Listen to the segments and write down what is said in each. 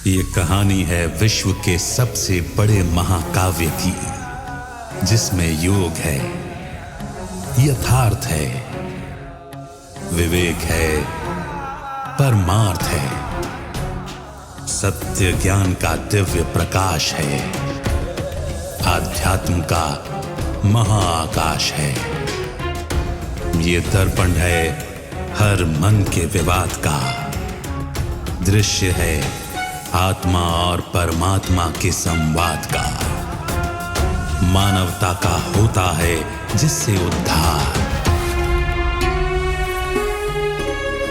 ये कहानी है विश्व के सबसे बड़े महाकाव्य की, जिसमें योग है, यथार्थ है, विवेक है, परमार्थ है, सत्य ज्ञान का दिव्य प्रकाश है, आध्यात्म का महाआकाश है। ये दर्पण है हर मन के विवाद का, दृश्य है आत्मा और परमात्मा के संवाद का, मानवता का होता है जिससे उद्धार।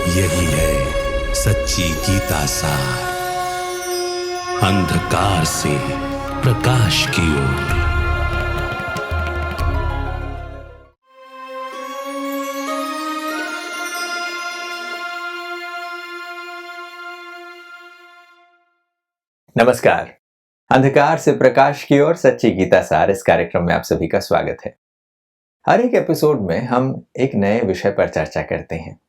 यही है सच्ची गीता सार, अंधकार से प्रकाश की ओर। नमस्कार। अंधकार से प्रकाश की ओर सच्ची गीता सार इस कार्यक्रम में आप सभी का स्वागत है। हर एक एपिसोड में हम एक नए विषय पर चर्चा करते हैं।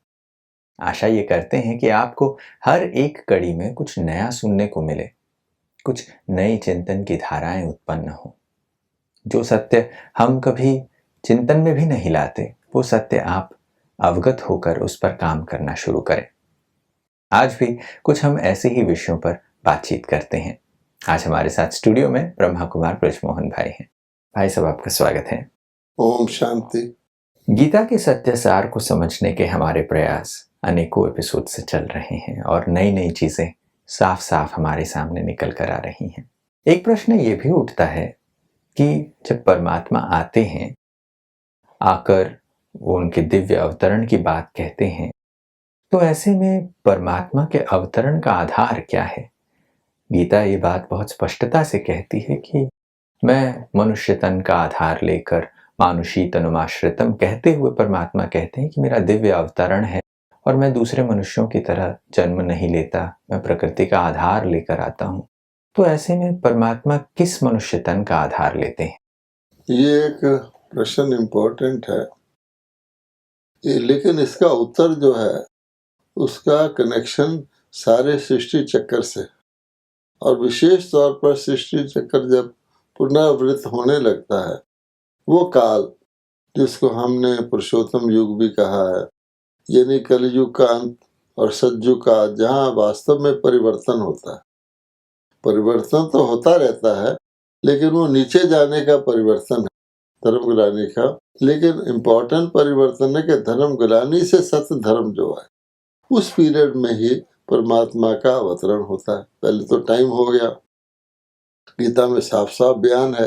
आशा ये करते हैं कि आपको हर एक कड़ी में कुछ नया सुनने को मिले, कुछ नई चिंतन की धाराएं उत्पन्न हो। जो सत्य हम कभी चिंतन में भी नहीं लाते, वो सत्य आप अवगत होकर उस पर काम करना शुरू करें। आज भी कुछ हम ऐसे ही विषयों पर बातचीत करते हैं। आज हमारे साथ स्टूडियो में ब्रह्मा कुमार बृजमोहन भाई हैं। भाई साहब, आपका स्वागत है। ओम शांति। गीता के सत्य सार को समझने के हमारे प्रयास अनेकों एपिसोड से चल रहे हैं और नई नई चीजें साफ साफ हमारे सामने निकल कर आ रही हैं। एक प्रश्न ये भी उठता है कि जब परमात्मा आते हैं, आकर वो उनके दिव्य अवतरण की बात कहते हैं, तो ऐसे में परमात्मा के अवतरण का आधार क्या है? गीता ये बात बहुत स्पष्टता से कहती है कि मैं मनुष्य तन का आधार लेकर मानुषी तनुमाश्रितम कहते हुए परमात्मा कहते हैं कि मेरा दिव्य अवतरण है और मैं दूसरे मनुष्योों की तरह जन्म नहीं लेता, मैं प्रकृति का आधार लेकर आता हूँ। तो ऐसे में परमात्मा किस मनुष्य तन का आधार लेते हैं? ये एक प्रश्न इम्पोर्टेंट है, लेकिन इसका उत्तर जो है उसका कनेक्शन सारे सृष्टि चक्र से, और विशेष तौर पर सृष्टि चक्र जब पुनरावृत्त होने लगता है, वो काल जिसको हमने पुरुषोत्तम युग भी कहा है, यानी कलयुग का अंत और सतयुग का, जहाँ वास्तव में परिवर्तन होता है। परिवर्तन तो होता रहता है, लेकिन वो नीचे जाने का परिवर्तन है, धर्म गिलानी का। लेकिन इम्पोर्टेंट परिवर्तन है कि धर्म गिलानी से सत्य धर्म जो है, उस पीरियड में ही परमात्मा का अवतरण होता है। पहले तो टाइम हो गया, गीता में साफ साफ बयान है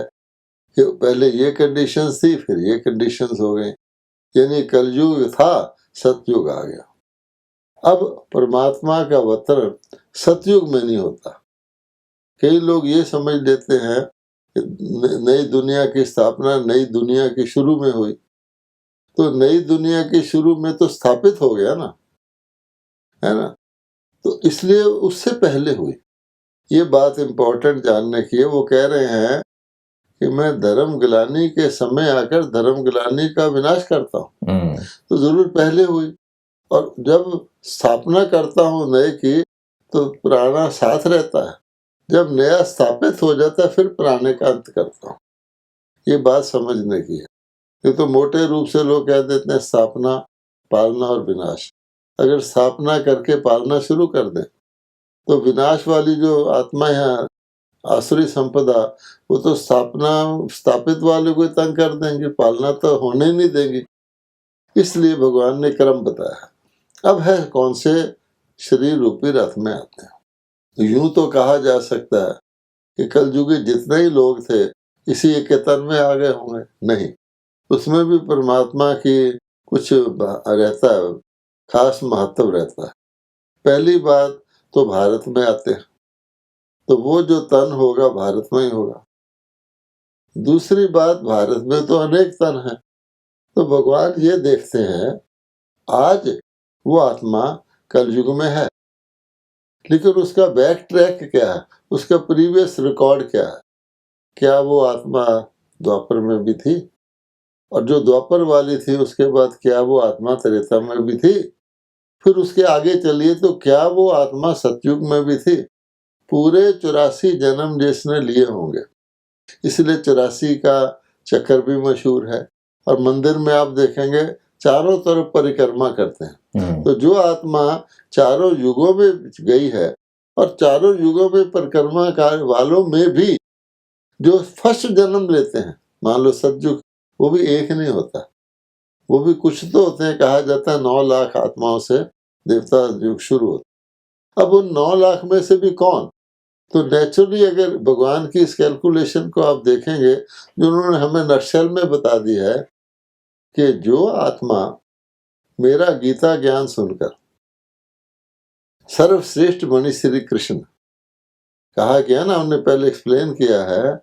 कि पहले ये कंडीशंस थी, फिर ये कंडीशंस हो गई, यानी कलयुग था, सतयुग आ गया। अब परमात्मा का अवतरण सतयुग में नहीं होता। कई लोग ये समझ लेते हैं कि नई दुनिया की स्थापना नई दुनिया की शुरू में हुई, तो नई दुनिया की शुरू में तो स्थापित हो गया ना, है ना, तो इसलिए उससे पहले हुई। ये बात इम्पोर्टेंट जानने की है। वो कह रहे हैं कि मैं धर्म गिलानी के समय आकर धर्म गिलानी का विनाश करता हूँ, तो जरूर पहले हुई। और जब स्थापना करता हूँ नए की, तो पुराना साथ रहता है। जब नया स्थापित हो जाता है, फिर पुराने का अंत करता हूँ। ये बात समझने की है। ये तो मोटे रूप से लोग कह देते हैं स्थापना, पालना और विनाश। अगर स्थापना करके पालना शुरू कर दें, तो विनाश वाली जो आत्मा है, आसुरी संपदा, वो तो स्थापित वाले को तंग कर देंगे, पालना तो होने ही नहीं देंगी। इसलिए भगवान ने क्रम बताया। अब है कौन से शरीर रूपी रथ में आते हैं। यूं तो कहा जा सकता है कि कलयुगी जितने ही लोग थे इसी एक तन में आ गए होंगे। नहीं, उसमें भी परमात्मा की कुछ रहता है, खास महत्व रहता है। पहली बात तो भारत में आते हैं, तो वो जो तन होगा भारत में ही होगा। दूसरी बात, भारत में तो अनेक तन है, तो भगवान ये देखते हैं आज वो आत्मा कलयुग में है, लेकिन उसका बैक ट्रैक क्या है, उसका प्रीवियस रिकॉर्ड क्या है। क्या वो आत्मा द्वापर में भी थी, और जो द्वापर वाली थी उसके बाद क्या वो आत्मा त्रेता में भी थी। फिर उसके आगे चलिए तो क्या वो आत्मा सतयुग में भी थी। पूरे 84 जन्म जिसने लिए होंगे, इसलिए 84 का चक्कर भी मशहूर है। और मंदिर में आप देखेंगे चारों तरफ परिक्रमा करते हैं। तो जो आत्मा चारों युगों में गई है और चारों युगों में परिक्रमा कार्य वालों में भी जो फर्स्ट जन्म लेते हैं, मान लो सतयुग, वो भी एक नहीं होता, वो भी कुछ तो होते हैं। कहा जाता है 9 लाख आत्माओं से देवता युग शुरू होता। अब उन 9 लाख में से भी कौन, तो नेचुरली अगर भगवान की इस कैलकुलेशन को आप देखेंगे जो उन्होंने हमें नक्शल में बता दी है कि जो आत्मा मेरा गीता ज्ञान सुनकर सर्वश्रेष्ठ मणि श्री कृष्ण, कहा गया ना, हमने पहले एक्सप्लेन किया है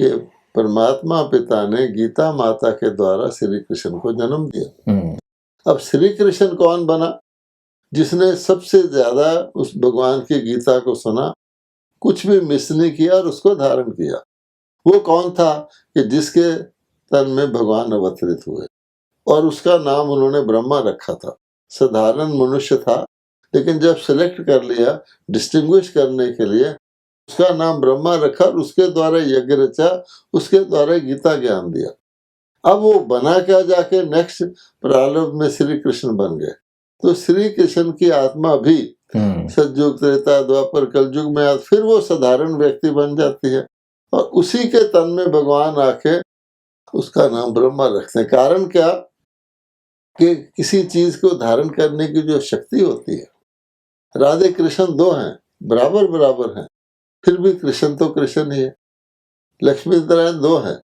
कि परमात्मा पिता ने गीता माता के द्वारा श्री कृष्ण को जन्म दिया। अब श्री कृष्ण कौन बना? जिसने सबसे ज्यादा उस भगवान की गीता को सुना, कुछ भी मिस नहीं किया और उसको धारण किया। वो कौन था कि जिसके तन में भगवान अवतरित हुए, और उसका नाम उन्होंने ब्रह्मा रखा था। साधारण मनुष्य था, लेकिन जब सिलेक्ट कर लिया डिस्टिंग्विश करने के लिए, उसका नाम ब्रह्मा रखा और उसके द्वारा यज्ञ रचा, उसके द्वारा गीता ज्ञान दिया। अब वो बना क्या जाके नेक्स्ट प्रारंभ में श्री कृष्ण बन गए। तो श्री कृष्ण की आत्मा भी सतयुग त्रेता द्वापर कलयुग में फिर वो साधारण व्यक्ति बन जाती है और उसी के तन में भगवान आके उसका नाम ब्रह्मा रखते हैं। कारण क्या कि किसी चीज को धारण करने की जो शक्ति होती है, राधे कृष्ण 2 हैं, बराबर बराबर हैं, फिर भी कृष्ण तो कृष्ण ही है। लक्ष्मी नारायण 2 हैं,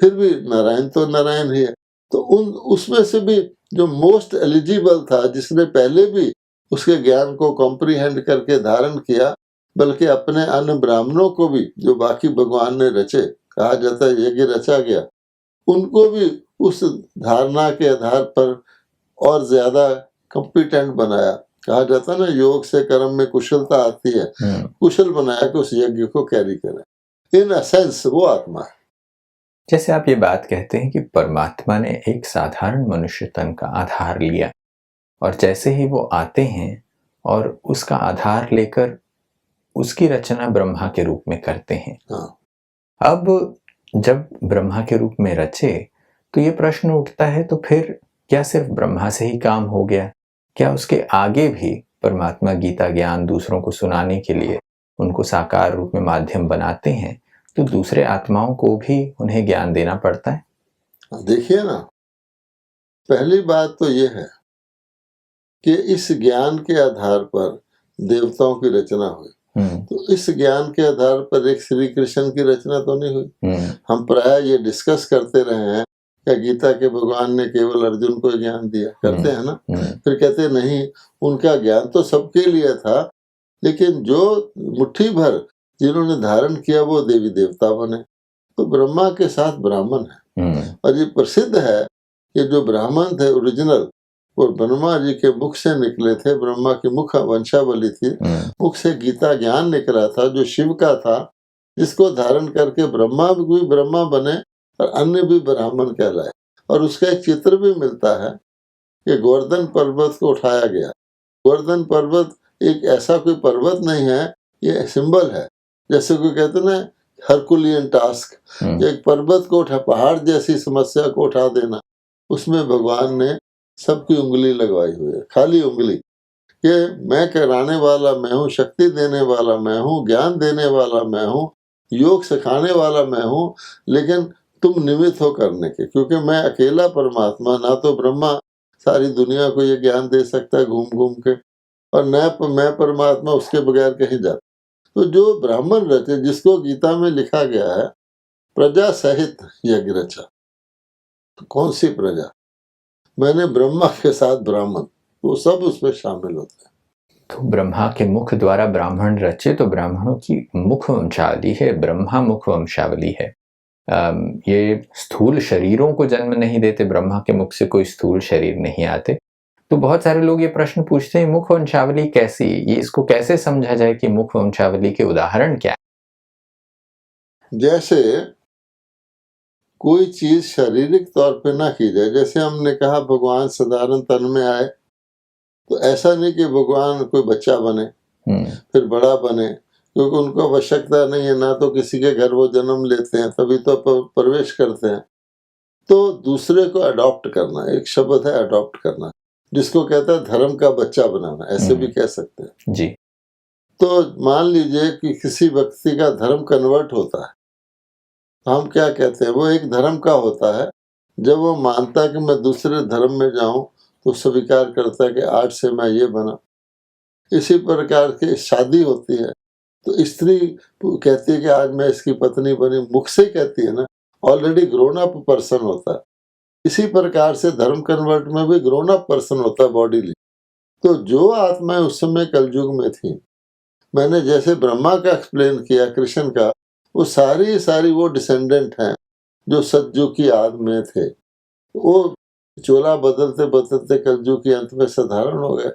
फिर भी नारायण तो नारायण ही है। तो उसमें से भी जो मोस्ट एलिजिबल था, जिसने पहले भी उसके ज्ञान को कॉम्प्रीहेंड करके धारण किया, बल्कि अपने अन्य ब्राह्मणों को भी जो बाकी भगवान ने रचे, कहा जाता है यज्ञ रचा गया, उनको भी उस धारणा के आधार पर और ज्यादा कॉम्पिटेंट बनाया। कहा जाता है ना, योग से कर्म में कुशलता आती है, कुशल बनाया कि उस यज्ञ को कैरी करें। इन असेंस वो आत्मा है। जैसे आप ये बात कहते हैं कि परमात्मा ने एक साधारण मनुष्य तन का आधार लिया और जैसे ही वो आते हैं और उसका आधार लेकर उसकी रचना ब्रह्मा के रूप में करते हैं। अब जब ब्रह्मा के रूप में रचे तो ये प्रश्न उठता है, तो फिर क्या सिर्फ ब्रह्मा से ही काम हो गया? क्या उसके आगे भी परमात्मा गीता ज्ञान दूसरों को सुनाने के लिए उनको साकार रूप में माध्यम बनाते हैं, तो दूसरे आत्माओं को भी उन्हें ज्ञान देना पड़ता है? देखिए ना, पहली बात तो ये है कि इस ज्ञान के आधार पर देवताओं की रचना हुई। तो इस ज्ञान के आधार पर एक श्री कृष्ण की रचना तो नहीं हुई। हम प्राय ये डिस्कस करते रहे हैं क्या गीता के भगवान ने केवल अर्जुन को ज्ञान दिया, करते हैं ना। फिर कहते नहीं, उनका ज्ञान तो सबके लिए था, लेकिन जो मुट्ठी भर जिन्होंने धारण किया वो देवी देवता बने। तो ब्रह्मा के साथ ब्राह्मण है, और ये प्रसिद्ध है कि जो ब्राह्मण थे ओरिजिनल, वो ब्रह्मा जी के मुख से निकले थे। ब्रह्मा की मुख वंशावली थी, मुख से गीता ज्ञान निकला था जो शिव का था, जिसको धारण करके ब्रह्मा भी ब्रह्मा बने और अन्य भी ब्राह्मण कहलाए। और उसका एक चित्र भी मिलता है कि गोवर्धन पर्वत को उठाया गया। गोवर्धन पर्वत एक ऐसा कोई पर्वत नहीं है, ये सिंबल है। जैसे कोई कहते ना हरकुलियन टास्क, एक पर्वत को उठा, पहाड़ जैसी समस्या को उठा देना, उसमें भगवान ने सबकी उंगली लगवाई हुई है, खाली उंगली, कि मैं कराने वाला मैं हूँ, शक्ति देने वाला मैं हूँ, ज्ञान देने वाला मैं हूँ, योग सिखाने वाला मैं हूँ, लेकिन तुम निमित्त हो करने के। क्योंकि मैं अकेला परमात्मा, ना तो ब्रह्मा सारी दुनिया को ये ज्ञान दे सकता है घूम घूम के, और न मैं परमात्मा उसके बगैर कहीं जाता। तो जो ब्राह्मण रचे, जिसको गीता में लिखा गया है प्रजा सहित यज्ञ रचा, तो कौन सी प्रजा? मैंने ब्रह्मा के साथ ब्राह्मण, वो सब उसमें शामिल होते हैं। तो ब्रह्मा के मुख द्वारा ब्राह्मण रचे, तो ब्राह्मणों की मुख वंशावली है, ब्रह्मा मुख वंशावली है। ये स्थूल शरीरों को जन्म नहीं देते, ब्रह्मा के मुख से कोई स्थूल शरीर नहीं आते। तो बहुत सारे लोग ये प्रश्न पूछते हैं, मुख वंशावली कैसी? ये इसको कैसे समझा जाए कि मुख वंशावली के उदाहरण क्या है? जैसे कोई चीज शारीरिक तौर पे ना की जाए, जैसे हमने कहा भगवान साधारण तन में आए, तो ऐसा नहीं कि भगवान कोई बच्चा बने फिर बड़ा बने, क्योंकि उनको आवश्यकता नहीं है, ना तो किसी के घर वो जन्म लेते हैं, तभी तो प्रवेश करते हैं। तो दूसरे को अडॉप्ट करना, एक शब्द है अडॉप्ट करना, जिसको कहता है धर्म का बच्चा बनाना, ऐसे भी कह सकते हैं जी। तो मान लीजिए कि किसी व्यक्ति का धर्म कन्वर्ट होता है, तो हम क्या कहते हैं, वो एक धर्म का होता है। जब वो मानता है कि मैं दूसरे धर्म में जाऊं, तो स्वीकार करता है कि आज से मैं ये बना। इसी प्रकार की शादी होती है, तो स्त्री कहती है कि आज मैं इसकी पत्नी बनी, मुख से कहती है ना, ऑलरेडी ग्रोन अप पर्सन होता है। इसी प्रकार से धर्म कन्वर्ट में भी ग्रोन अप पर्सन होता है बॉडीली। तो जो आत्माएं उस समय कलयुग में थी, मैंने जैसे ब्रह्मा का एक्सप्लेन किया, कृष्ण का, वो सारी वो डिसेंडेंट हैं जो सतयुग की आद में थे। वो चोला बदलते बदलते कलयुग के अंत में साधारण हो गए।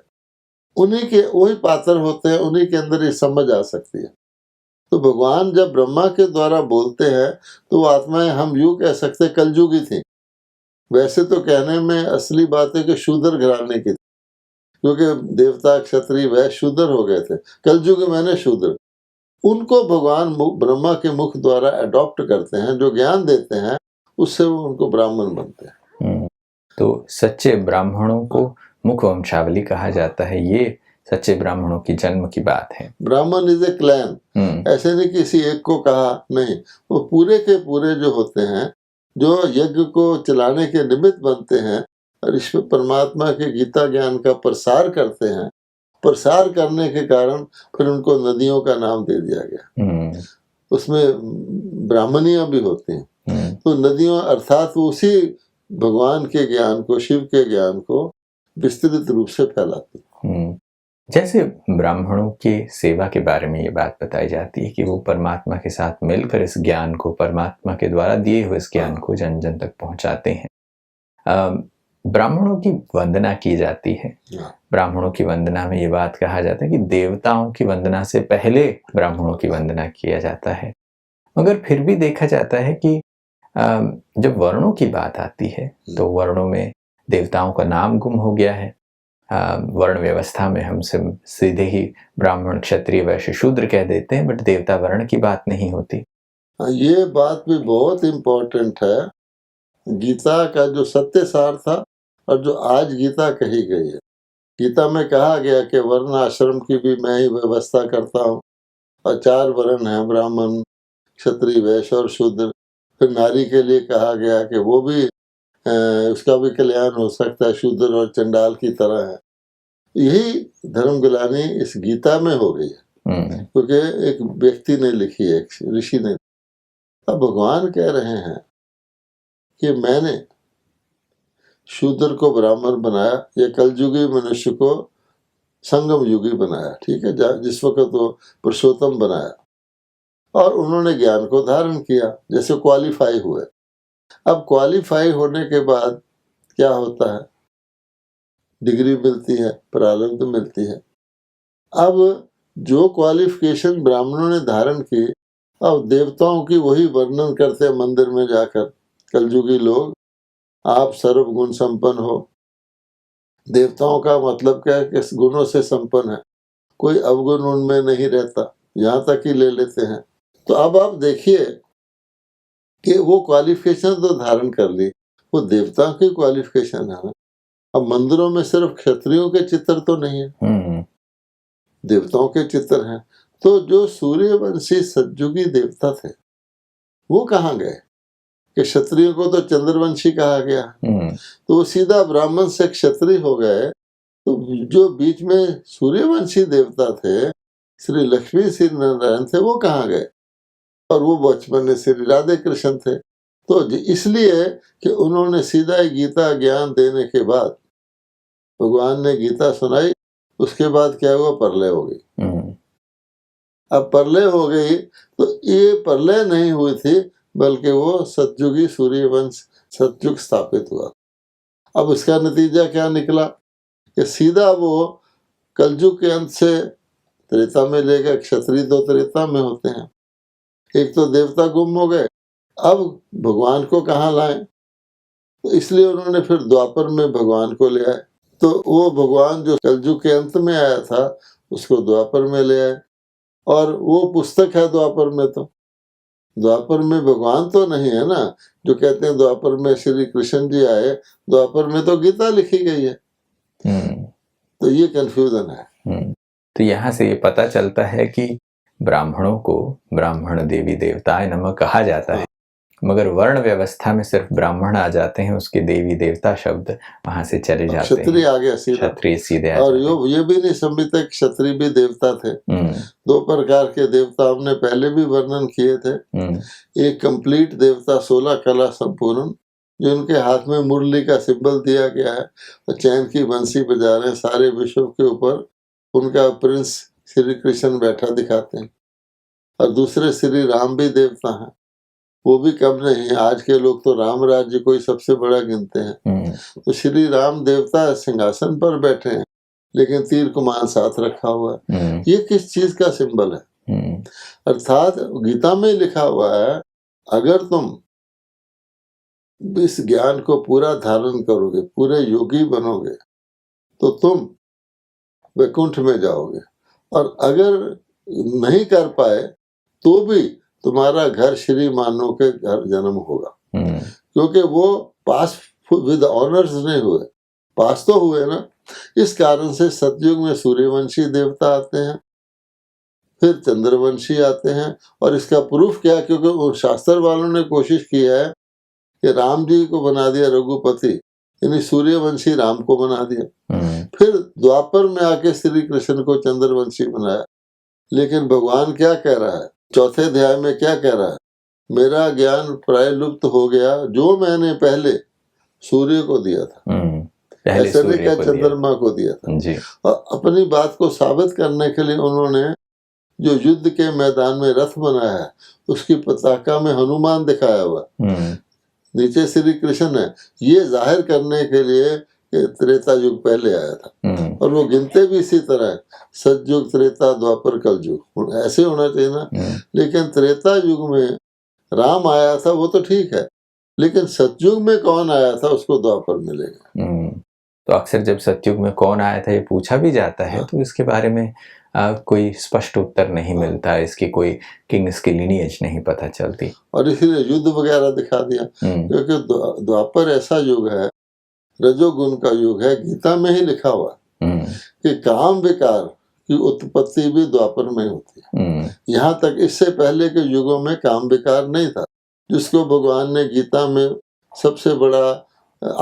उन्हीं के वही पात्र होते हैं, उन्हीं के अंदर ये समझ आ सकती है। तो भगवान जब ब्रह्मा के द्वारा बोलते हैं, तो वो आत्माएं हम यूं कह सकते कलयुगी थी। वैसे तो कहने में असली बात है कि शूद्र घराने की थी, क्योंकि देवता क्षत्रिय वह शूद्र हो गए थे। कलयुग मैंने शूद्र, उनको भगवान ब्रह्मा के मुख द्वारा अडॉप्ट करते हैं, जो ज्ञान देते हैं, उससे वो उनको ब्राह्मण बनते हैं। तो सच्चे ब्राह्मणों को मुख वंशावली कहा जाता है। ये सच्चे ब्राह्मणों की जन्म की बात है। ब्राह्मण इज ए क्लैन, ऐसे नहीं किसी एक को कहा, नहीं, वो पूरे के पूरे जो होते हैं, जो यज्ञ को चलाने के निमित्त बनते हैं और ईश्वर परमात्मा के गीता ज्ञान का प्रसार करते हैं। प्रसार करने के कारण फिर उनको नदियों का नाम दे दिया गया। उसमें ब्राह्मणियां भी होती हैं। तो नदियों अर्थात वो उसी भगवान के ज्ञान को, शिव के ज्ञान को विस्तृत रूप से फैलाती है। जैसे ब्राह्मणों के सेवा के बारे में ये बात बताई जाती है कि वो परमात्मा के साथ मिलकर इस ज्ञान को, परमात्मा के द्वारा दिए हुए इस ज्ञान को जन जन तक पहुंचाते हैं। ब्राह्मणों की वंदना की जाती है। ब्राह्मणों की वंदना में ये बात कहा जाता है कि देवताओं की वंदना से पहले ब्राह्मणों की वंदना किया जाता है। मगर फिर भी देखा जाता है कि जब वर्णों की बात आती है, तो वर्णों में देवताओं का नाम गुम हो गया है। वर्ण व्यवस्था में हम सीधे ही ब्राह्मण, क्षत्रिय, वैश्य, शूद्र कह देते हैं, बट देवता वर्ण की बात नहीं होती। ये बात भी बहुत इम्पोर्टेंट है। गीता का जो सत्य सार था और जो आज गीता कही गई है, गीता में कहा गया कि वर्ण आश्रम की भी मैं ही व्यवस्था करता हूँ, और 4 वर्ण हैं, ब्राह्मण, क्षत्रिय, वैश्य और शूद्र। फिर नारी के लिए कहा गया कि वो भी उसका भी कल्याण हो सकता है, शूद्र और चंडाल की तरह है। यही धर्म गिलानी इस गीता में हो गई है, क्योंकि एक व्यक्ति ने लिखी है, एक ऋषि ने। अब भगवान कह रहे हैं कि मैंने शूद्र को ब्राह्मण बनाया, या कलयुगी मनुष्य को संगम युगी बनाया, ठीक है, जिस वक्त वो पुरुषोत्तम बनाया, और उन्होंने ज्ञान को धारण किया, जैसे क्वालिफाई हुए। अब क्वालिफाई होने के बाद क्या होता है, डिग्री मिलती है, प्रारब्ध मिलती है। अब जो क्वालिफिकेशन ब्राह्मणों ने धारण की, अब देवताओं की वही वर्णन करते हैं मंदिर में जाकर, कलयुगी लोग, आप सर्वगुण संपन्न हो। देवताओं का मतलब क्या है कि गुणों से संपन्न है, कोई अवगुण उनमें नहीं रहता, यहाँ तक ही ले लेते हैं। तो अब आप देखिए कि वो क्वालिफिकेशन तो धारण कर ली, वो देवताओं की क्वालिफिकेशन है ना। अब मंदिरों में सिर्फ क्षत्रियों के चित्र तो नहीं है, देवताओं के चित्र हैं। तो जो सूर्यवंशी सतयुगी देवता थे, वो कहाँ गए? कि क्षत्रियों को तो चंद्रवंशी कहा गया, तो वो सीधा ब्राह्मण से क्षत्रिय हो गए। तो जो बीच में सूर्यवंशी देवता थे, श्री लक्ष्मी श्री नारायण थे, वो कहाँ गए? और वो बचपन में श्री राधे कृष्ण थे। तो इसलिए कि उन्होंने सीधा गीता ज्ञान देने के बाद भगवान ने गीता सुनाई, उसके बाद क्या हुआ, प्रलय हो गई। अब प्रलय हो गई, तो ये प्रलय नहीं हुई थी, बल्कि वो सतयुगी सूर्यवंश सतयुग स्थापित हुआ। अब इसका नतीजा क्या निकला कि सीधा वो कलयुग के अंत से त्रेता में ले गए। क्षत्रिय तो त्रेता में होते हैं, एक तो देवता गुम हो गए, अब भगवान को कहाँ लाएं? तो इसलिए उन्होंने फिर द्वापर में भगवान को ले आए। तो वो भगवान जो कलयुग के अंत में आया था, उसको द्वापर में ले आए। और वो पुस्तक है द्वापर में। तो द्वापर में भगवान तो नहीं है ना, जो कहते हैं द्वापर में श्री कृष्ण जी आए, द्वापर में तो गीता लिखी गई है। तो ये कंफ्यूजन है। तो यहाँ से ये पता चलता है कि ब्राह्मणों को ब्राह्मण देवी देवताएं नमः कहा जाता है, मगर वर्ण व्यवस्था में सिर्फ ब्राह्मण आ जाते हैं, उसके देवी देवता शब्द वहां से चले जाते हैं, क्षत्रिय आ गया सीधा, क्षत्रिय सीधे आ और जाते ये भी नहीं समझते क्षत्रिय भी देवता थे। दो प्रकार के देवता हमने पहले भी वर्णन किए थे। एक कंप्लीट देवता 16 कला संपूर्ण, जो उनके हाथ में मुरली का सिंबल दिया गया है और चैन की बंसी बजा रहे हैं, सारे विश्व के ऊपर उनका प्रिंस श्री कृष्ण बैठा दिखाते हैं। और दूसरे श्री राम भी देवता हैं, वो भी कम नहीं है। आज के लोग तो राम राज्य को ही सबसे बड़ा गिनते हैं। तो श्री राम देवता सिंहासन पर बैठे हैं, लेकिन तीर कमान साथ रखा हुआ है। ये किस चीज का सिंबल है? अर्थात गीता में लिखा हुआ है, अगर तुम इस ज्ञान को पूरा धारण करोगे, पूरे योगी बनोगे, तो तुम वैकुंठ में जाओगे, और अगर नहीं कर पाए तो भी तुम्हारा घर श्री मानव के घर जन्म होगा। क्योंकि वो पास विद ऑनर्स नहीं हुए, पास तो हुए ना। इस कारण से सतयुग में सूर्यवंशी देवता आते हैं, फिर चंद्रवंशी आते हैं। और इसका प्रूफ क्या? क्योंकि वो शास्त्र वालों ने कोशिश की है कि राम जी को बना दिया रघुपति, यानी सूर्यवंशी राम को बना दिया। फिर द्वापर में आके श्री कृष्ण को चंद्रवंशी बनाया। लेकिन भगवान क्या कह रहा है चौथे अध्याय में? क्या कह रहा है? मेरा ज्ञान प्राय लुप्त हो गया, जो मैंने पहले सूर्य को दिया था, ऐसे भी क्या चंद्रमा को दिया था जी। और अपनी बात को साबित करने के लिए उन्होंने जो युद्ध के मैदान में रथ बनाया है, उसकी पताका में हनुमान दिखाया हुआ, नीचे श्री कृष्ण है, ये जाहिर करने के लिए त्रेता युग पहले आया था। और वो गिनते भी इसी तरह है, सतयुग, त्रेता, द्वापर, कलयुग, ऐसे होना चाहिए ना। लेकिन त्रेता युग में राम आया था, वो तो ठीक है, लेकिन सतयुग में कौन आया था उसको द्वापर मिलेगा। तो अक्सर जब सतयुग में कौन आया था ये पूछा भी जाता है, तो इसके बारे में कोई स्पष्ट उत्तर नहीं मिलता, इसकी कोई किंग्स की लिनिएज नहीं पता चलती, और इसीलिए युद्ध वगैरह दिखा दिया। क्योंकि द्वापर ऐसा युग है, रजोगुण का युग है। गीता में ही लिखा हुआ कि काम विकार की उत्पत्ति भी द्वापर में होती है। यहाँ तक इससे पहले के युगों में काम विकार नहीं था, जिसको भगवान ने गीता में सबसे बड़ा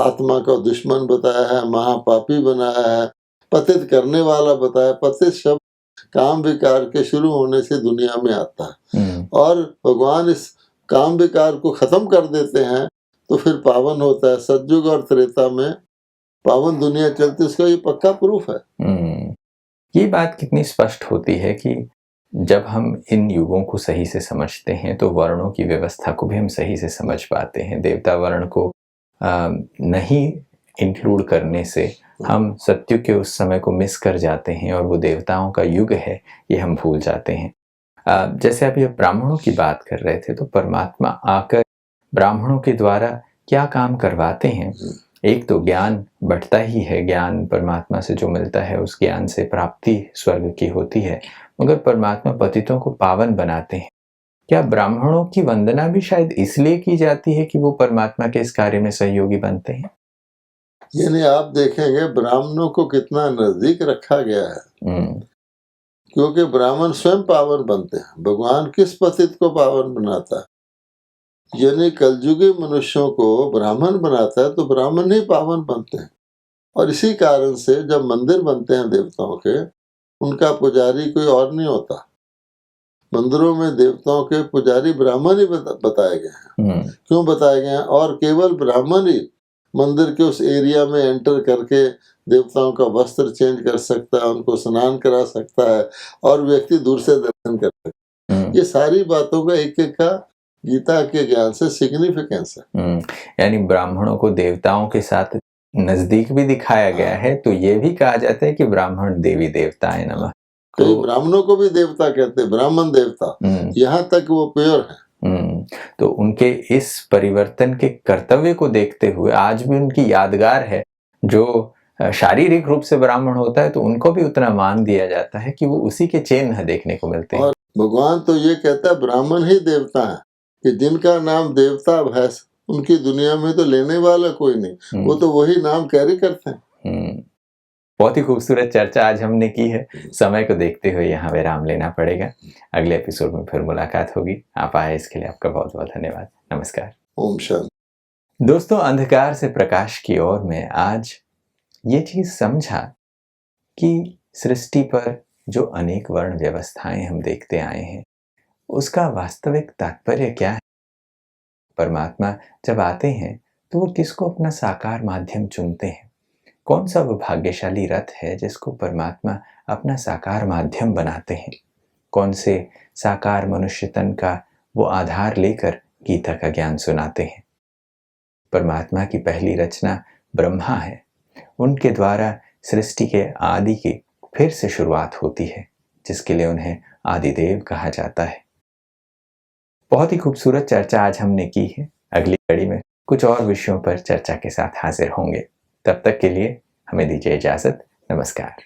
आत्मा का दुश्मन बताया है, महापापी बनाया है, पतित करने वाला बताया। पतित शब्द काम विकार के शुरू होने से दुनिया में आता है, और भगवान इस काम विकार को खत्म कर देते हैं तो फिर पावन होता है। सतयुग और त्रेता में पावन दुनिया चलती, इसका ये पक्का प्रूफ है। ये बात कितनी स्पष्ट होती है कि जब हम इन युगों को सही से समझते हैं तो वर्णों की व्यवस्था को भी हम सही से समझ पाते हैं। देवता वर्ण को नहीं इंक्लूड करने से हम सत्युग के उस समय को मिस कर जाते हैं, और वो देवताओं का युग है ये हम भूल जाते हैं। जैसे अभी ब्राह्मणों की बात कर रहे थे, तो परमात्मा आकर ब्राह्मणों के द्वारा क्या काम करवाते हैं? एक तो ज्ञान बढ़ता ही है, ज्ञान परमात्मा से जो मिलता है उस ज्ञान से प्राप्ति स्वर्ग की होती है, मगर परमात्मा पतितों को पावन बनाते हैं। क्या ब्राह्मणों की वंदना भी शायद इसलिए की जाती है कि वो परमात्मा के इस कार्य में सहयोगी बनते हैं? यानी आप देखेंगे ब्राह्मणों को कितना नजदीक रखा गया है, क्योंकि ब्राह्मण स्वयं पावन बनते हैं। भगवान किस पतित को पावन बनाता है? यानी कलयुगी मनुष्यों को ब्राह्मण बनाता है, तो ब्राह्मण ही पावन बनते हैं। और इसी कारण से जब मंदिर बनते हैं देवताओं के, उनका पुजारी कोई और नहीं होता। मंदिरों में देवताओं के पुजारी ब्राह्मण ही बताए गए हैं। क्यों बताए गए हैं? और केवल ब्राह्मण ही मंदिर के उस एरिया में एंटर करके देवताओं का वस्त्र चेंज कर सकता है, उनको स्नान करा सकता है, और व्यक्ति दूर से दर्शन कर सकता है। ये सारी बातों का एक एक का गीता के ज्ञान से सिग्निफिकेंस है। यानी ब्राह्मणों को देवताओं के साथ नजदीक भी दिखाया गया है, तो ये भी कहा जाता है कि ब्राह्मण देवी देवताएं नमः। कई ब्राह्मणों को भी देवता कहते हैं, ब्राह्मण देवता, यहाँ तक वो प्योर है। तो उनके इस परिवर्तन के कर्तव्य को देखते हुए आज भी उनकी यादगार है, जो शारीरिक रूप से ब्राह्मण होता है तो उनको भी उतना मान दिया जाता है कि वो उसी के चिन्ह देखने को मिलते हैं। और भगवान तो ये कहता है ब्राह्मण ही देवता है, कि जिनका नाम देवता भैंस, उनकी दुनिया में तो लेने वाला कोई नहीं, वो तो वही नाम कैरी करते हैं। बहुत ही खूबसूरत चर्चा आज हमने की है। समय को देखते हुए यहाँ विराम लेना पड़ेगा। अगले एपिसोड में फिर मुलाकात होगी। आप आए इसके लिए आपका बहुत बहुत धन्यवाद। नमस्कार। ओम शांति। दोस्तों, अंधकार से प्रकाश की ओर में आज ये चीज समझा कि सृष्टि पर जो अनेक वर्ण व्यवस्थाएं हम देखते आए हैं, उसका वास्तविक तात्पर्य क्या है। परमात्मा जब आते हैं तो वो किसको अपना साकार माध्यम चुनते हैं। कौन सा वो भाग्यशाली रथ है जिसको परमात्मा अपना साकार माध्यम बनाते हैं। कौन से साकार मनुष्य तन का वो आधार लेकर गीता का ज्ञान सुनाते हैं। परमात्मा की पहली रचना ब्रह्मा है। उनके द्वारा सृष्टि के आदि की फिर से शुरुआत होती है, जिसके लिए उन्हें आदिदेव कहा जाता है। बहुत ही खूबसूरत चर्चा आज हमने की है। अगली कड़ी में कुछ और विषयों पर चर्चा के साथ हाजिर होंगे। तब तक के लिए हमें दीजिए इजाजत। नमस्कार।